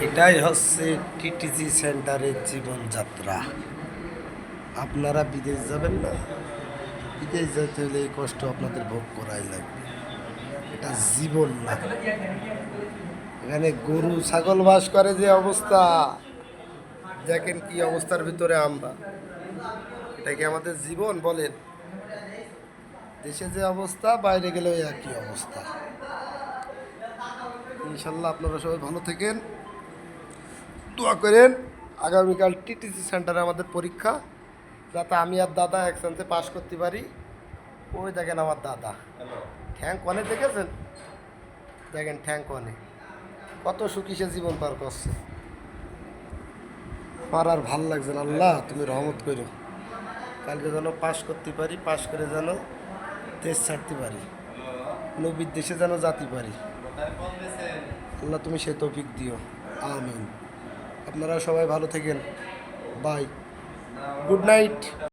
এটাই হচ্ছে টিটিসি সেন্টারের জীবনযাত্রা। আপনারা বিদেশ যাবেন না? বিদেশ যেতে হলে এই কষ্ট আপনাদের ভোগ করাই লাগবে। এটা জীবন না। এখানে গরু ছাগল বাস করে যে অবস্থা, দেখেন কি অবস্থার ভিতরে আমরা। এটা কি আমাদের জীবন বলেন? দেশে যে অবস্থা, বাইরে গেলেও একই অবস্থা। ইনশাল্লাহ আপনারা সবাই ভালো থাকেন, দোয়া করেন। আগামীকাল টিটিসি সেন্টারে আমাদের পরীক্ষা, যাতে আমি আর দাদা একসাথে পাশ করতে পারি। ওই দেখেন আমার দাদা ঠ্যাং কনে দেখেছেন? দেখেন ঠ্যাং কনে কত সুখী সে জীবন পার করছে। আমার আর ভাল লাগছে না। আল্লাহ তুমি রহমত করো, কালকে যেন পাশ করতে পারি, পাশ করে যেন দেশ ছাড়তে পারি, নবীর দেশে যেন যেতে পারি। আল্লাহ তুমি সে তৌফিক দিও, আমিন। আপনারা সবাই ভালো থাকেন, বাই, গুড নাইট।